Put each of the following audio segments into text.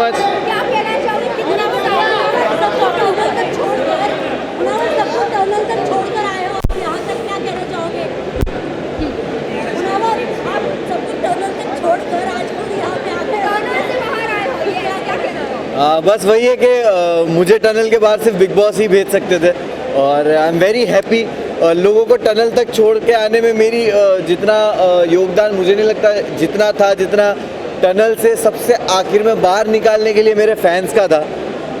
Much. क्या कहना चाहोगे, कितना टनल तक छोड़कर मुनावर सबको टनल तक छोड़कर आए हो आप यहाँ तक, क्या कहना चाहोगे मुनावर? आप सबको टनल तक छोड़कर आज खुद यहाँ पे आके टनल से बाहर आए हो, ये क्या कहना चाहोगे? बस वही है कि मुझे टनल के बाहर सिर्फ बिग बॉस ही भेज सकते थे और आई एम वेरी हैप्पी। लोगों को टनल तक छोड़ के आने में मेरी जितना योगदान मुझे नहीं लगता जितना था, जितना टनल से सबसे आखिर में बाहर निकालने के लिए मेरे फैंस का था।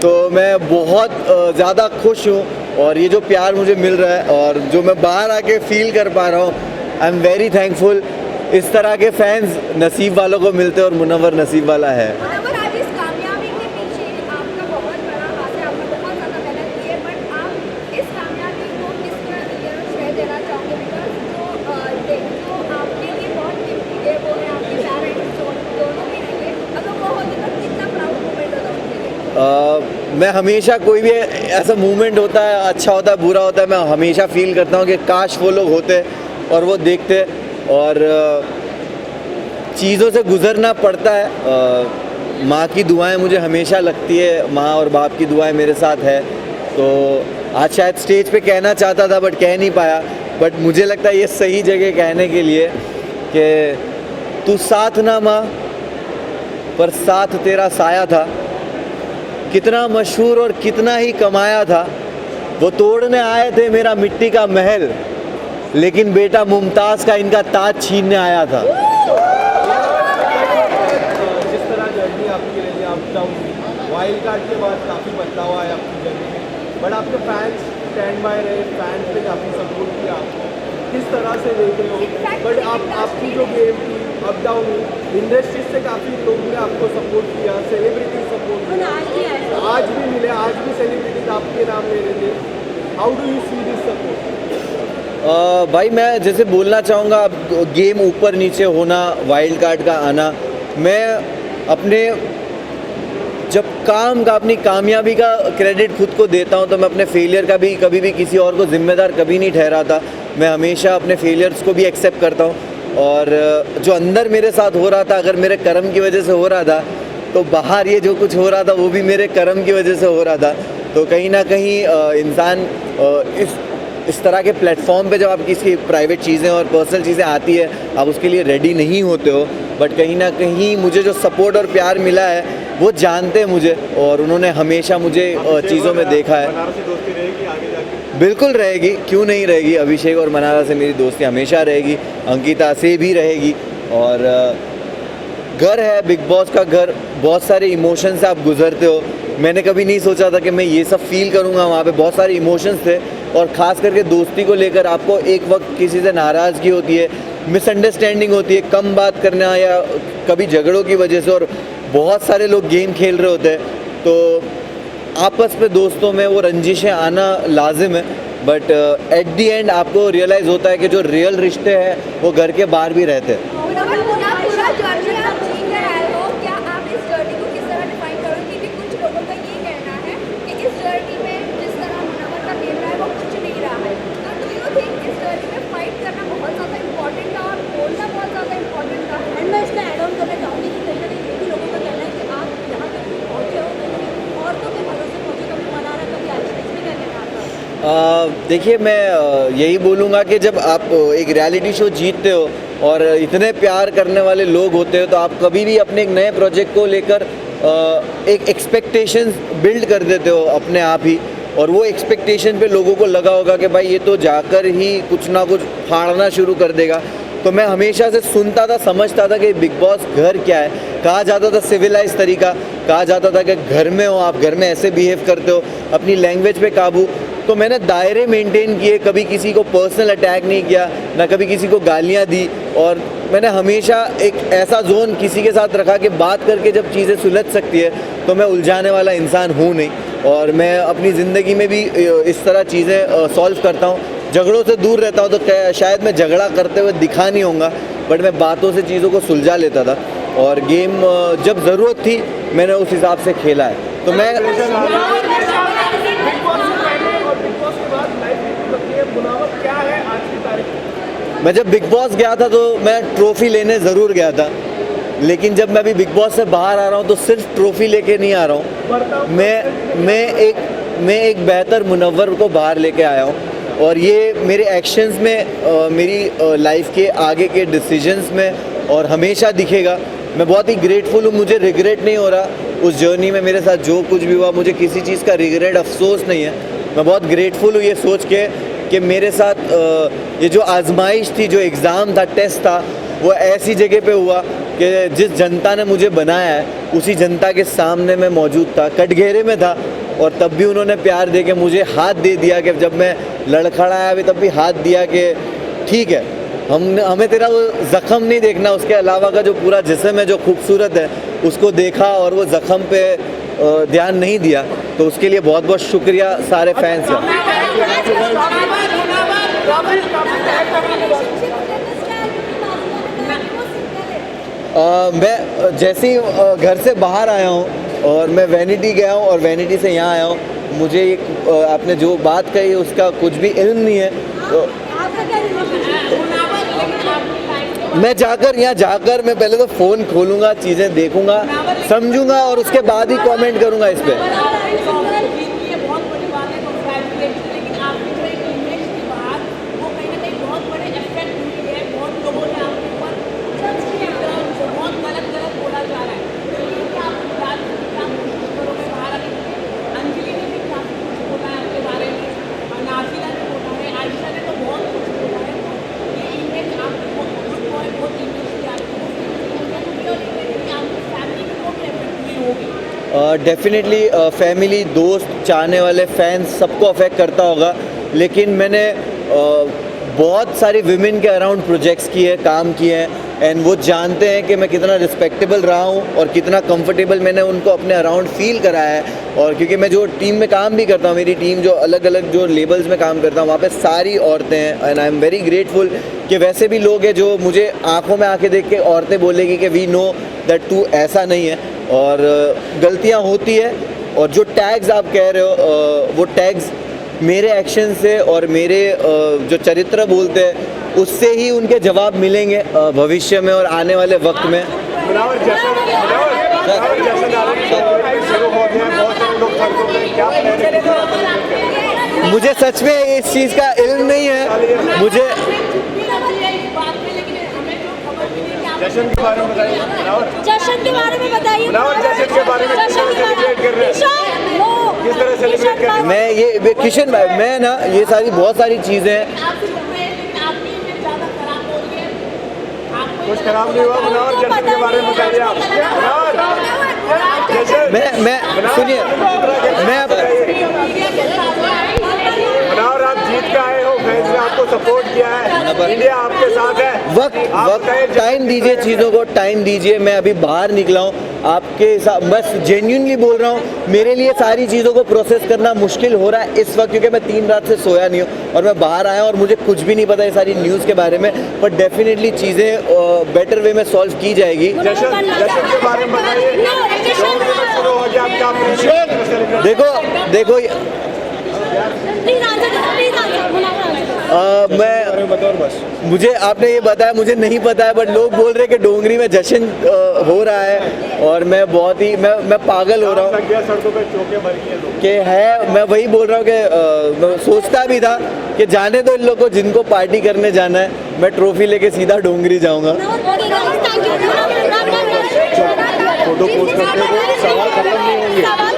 तो मैं बहुत ज़्यादा खुश हूँ और ये जो प्यार मुझे मिल रहा है और जो मैं बाहर आके फील कर पा रहा हूँ, आई एम वेरी थैंकफुल। इस तरह के फैंस नसीब वालों को मिलते हैं और मुनव्वर नसीब वाला है। मुनव्वर, आज इस कामयाबी के पीछे आपका बहुत बड़ा हाथ है, आपने बहुत ज़्यादा मेहनत की है, बट आप इस कामयाबी को किस तरह श्रेय देना चाहोगे? बिकॉज जो आपके लिए बहुत कीमती है वो है आपके पेरेंट्स, दोनों भी रहेंगे, अगर वो होते तो कितना प्राउड मोमेंट होता उनके लिए? मैं हमेशा कोई भी ऐसा मूवमेंट होता है, अच्छा होता है, बुरा होता है, मैं हमेशा फील करता हूँ कि काश वो लोग होते और वो देखते। और चीज़ों से गुज़रना पड़ता है। माँ की दुआएं मुझे हमेशा लगती है, माँ और बाप की दुआएं मेरे साथ है। तो आज शायद स्टेज पे कहना चाहता था बट कह नहीं पाया, बट मुझे लगता है ये सही जगह कहने के लिए कि तू साथ ना माँ पर साथ तेरा साया था, कितना मशहूर और कितना ही कमाया था, वो तोड़ने आए थे मेरा मिट्टी का महल, लेकिन बेटा मुमताज़ का इनका ताज छीनने आया था। जिस तरह जर्नी आपकी रही, अप डाउन, वाइल्ड कार्ड के बाद काफ़ी बदलाव आया आपकी जर्नी में, बट आपके फैंस स्टैंड बाय रहे, फैंस ने काफ़ी सपोर्ट किया आपको, किस तरह से देख रहे हो? बट आपकी जो गेम थी अप डाउन हुई, इंडस्ट्री से काफ़ी लोग ने आपको सपोर्ट किया, सेलिब्रिटी सपोर्ट किया, आज भी मिले, आज भी सेलिब्रिटीज आपके नाम ले रहे थे। How do you see this support? भाई मैं जैसे बोलना चाहूँगा, अब गेम ऊपर नीचे होना, वाइल्ड कार्ड का आना, मैं अपने जब काम का, अपनी कामयाबी का क्रेडिट खुद को देता हूँ, तो मैं अपने फेलियर का भी कभी भी किसी और को जिम्मेदार कभी नहीं ठहराता। मैं हमेशा अपने फेलियर्स को भी एक्सेप्ट करता हूँ और जो अंदर मेरे साथ हो रहा था, अगर मेरे कर्म की वजह से हो रहा था, तो बाहर ये जो कुछ हो रहा था वो भी मेरे कर्म की वजह से हो रहा था। तो कहीं ना कहीं इंसान इस तरह के प्लेटफॉर्म पे जब आप किसी प्राइवेट चीज़ें और पर्सनल चीज़ें आती है, आप उसके लिए रेडी नहीं होते हो, बट कहीं ना कहीं मुझे जो सपोर्ट और प्यार मिला है वो जानते हैं मुझे और उन्होंने हमेशा मुझे चीज़ों में देखा है। बनारसी दोस्ती रहेगी आगे जाके? बिल्कुल रहेगी, क्यों नहीं रहेगी। अभिषेक और मनारा से मेरी दोस्ती हमेशा रहेगी, अंकिता से भी रहेगी। और घर है बिग बॉस का घर, बहुत सारे इमोशंस से आप गुजरते हो। मैंने कभी नहीं सोचा था कि मैं ये सब फील करूँगा। वहाँ पे बहुत सारे इमोशंस थे और ख़ास करके दोस्ती को लेकर आपको एक वक्त किसी से नाराज़गी होती है, मिसअंडरस्टैंडिंग होती है, कम बात करना या कभी झगड़ों की वजह से, और बहुत सारे लोग गेम खेल रहे होते हैं, तो आपस में दोस्तों में वो रंजिशें आना लाजिम है। बट एट दी एंड आपको रियलाइज़ होता है कि जो रियल रिश्ते हैं वो घर के बाहर भी रहते हैं। देखिए, मैं यही बोलूँगा कि जब आप एक रियलिटी शो जीतते हो और इतने प्यार करने वाले लोग होते हो, तो आप कभी भी अपने एक नए प्रोजेक्ट को लेकर एक एक्सपेक्टेशंस बिल्ड कर देते हो अपने आप ही, और वो एक्सपेक्टेशन पे लोगों को लगा होगा कि भाई ये तो जाकर ही कुछ ना कुछ फाड़ना शुरू कर देगा। तो मैं हमेशा से सुनता था, समझता था कि बिग बॉस घर क्या है। कहा जाता था सिविलाइज तरीका, कहा जाता था कि घर में हो आप, घर में ऐसे बिहेव करते हो, अपनी लैंग्वेज पे काबू। तो मैंने दायरे मेंटेन किए, कभी किसी को पर्सनल अटैक नहीं किया, ना कभी किसी को गालियां दी, और मैंने हमेशा एक ऐसा जोन किसी के साथ रखा कि बात करके जब चीज़ें सुलझ सकती है तो मैं उलझाने वाला इंसान हूँ नहीं। और मैं अपनी ज़िंदगी में भी इस तरह चीज़ें सॉल्व करता हूँ, झगड़ों से दूर रहता हूँ। तो शायद मैं झगड़ा करते हुए दिखा नहीं होऊंगा, बट मैं बातों से चीज़ों को सुलझा लेता था, और गेम जब ज़रूरत थी मैंने उस हिसाब से खेला है। तो मैं मैं जब बिग बॉस गया था तो मैं ट्रॉफी लेने ज़रूर गया था, लेकिन जब मैं अभी बिग बॉस से बाहर आ रहा हूँ तो सिर्फ ट्रॉफी लेके नहीं आ रहा हूँ, मैं एक बेहतर मुनव्वर को बाहर लेके आया हूँ। और ये मेरे एक्शंस में, मेरी लाइफ के आगे के डिसीजंस में और हमेशा दिखेगा। मैं बहुत ही ग्रेटफुल हूँ, मुझे रिग्रेट नहीं हो रहा उस जर्नी में। मेरे साथ जो कुछ भी हुआ, मुझे किसी चीज़ का रिग्रेट, अफसोस नहीं है। मैं बहुत ग्रेटफुल हूँ ये सोच के कि मेरे साथ ये जो आजमाइश थी, जो एग्ज़ाम था, टेस्ट था, वो ऐसी जगह पे हुआ कि जिस जनता ने मुझे बनाया है उसी जनता के सामने मैं मौजूद था, कटघरे में था। और तब भी उन्होंने प्यार दे के मुझे हाथ दे दिया कि जब मैं लड़खड़ाया भी तब भी हाथ दिया कि ठीक है, हमें तेरा वो ज़ख़म नहीं देखना, उसके अलावा का जो पूरा जिस्म है जो खूबसूरत है उसको देखा और वो ज़ख़म पे ध्यान नहीं दिया। तो उसके लिए बहुत बहुत शुक्रिया सारे फैंस का। मैं जैसे ही घर से बाहर आया हूँ और मैं वैनिटी गया हूँ और वैनिटी से यहाँ आया हूँ, मुझे एक आपने जो बात कही उसका कुछ भी इल्म नहीं है। तो मैं मैं पहले तो फ़ोन खोलूँगा, चीज़ें देखूँगा, समझूँगा और उसके बाद ही कमेंट करूँगा इस पर। डेफिनेटली फैमिली, दोस्त, चाहने वाले फैंस सबको अफेक्ट करता होगा। लेकिन मैंने बहुत सारी विमेन के अराउंड प्रोजेक्ट्स किए, काम किए हैं, एंड वो जानते हैं कि मैं कितना रिस्पेक्टेबल रहा हूँ और कितना कंफर्टेबल मैंने उनको अपने अराउंड फील कराया है। और क्योंकि मैं जो टीम में काम भी करता हूँ, मेरी टीम जो अलग अलग जो लेबल्स में काम करता हूँ, वहाँ पे सारी औरतें हैं and I am very grateful कि वैसे भी लोग हैं जो मुझे आंखों में आंखें देख के औरतें बोलेगी कि वी नो दैट तू ऐसा नहीं है। और गलतियाँ होती है और जो टैग्स आप कह रहे हो वो टैग्स मेरे एक्शन से और मेरे जो चरित्र बोलते हैं उससे ही उनके जवाब मिलेंगे भविष्य में और आने वाले वक्त में। मुझे सच में इस चीज़ का इल्म नहीं है। मुझे जश्न के बारे में बताइए। जश्न के बारे में बताइए। जश्न के बारे में किस तरह सेलिब्रेट कर रहे हैं? किस तरह सेलिब्रेट कर रहे हैं? मैं ये किशन भाई, मैं ना ये सारी बहुत सारी चीज़ें हैं। कुछ खराब नहीं हुआ। मुनावर, जश्न के बारे में बताइए आप। मैं सुनिए, मुनावर, आप जीत के आए हो, फैंस ने आपको सपोर्ट किया है, इंडिया आपके साथ है। वक्त टाइम दीजिए, चीज़ों को टाइम दीजिए। मैं अभी बाहर निकला हूँ आपके साथ, बस जेन्युइनली बोल रहा हूँ, मेरे लिए सारी चीज़ों को प्रोसेस करना मुश्किल हो रहा है इस वक्त, क्योंकि मैं 3 रात से सोया नहीं हूँ और मैं बाहर आया और मुझे कुछ भी नहीं पता ये सारी न्यूज़ के बारे में। पर डेफिनेटली चीज़ें बेटर वे में सॉल्व की जाएगी। जश्न के बारे में बताइए। शुरू हो गया आपका। देखो मुझे आपने ये बताया, मुझे नहीं पता है, बट लोग बोल रहे हैं कि डोंगरी में जश्न हो रहा है और मैं बहुत ही मैं पागल हो रहा हूँ सड़कों पे चौके भर गए कि है। मैं वही बोल रहा हूँ कि मैं सोचता भी था कि जाने दो इन लोगों को, जिनको पार्टी करने जाना है, मैं ट्रॉफी लेके सीधा डोंगरी जाऊँगा। फोटो पोस्ट करते हो, सवाल खत्म नहीं होंगे।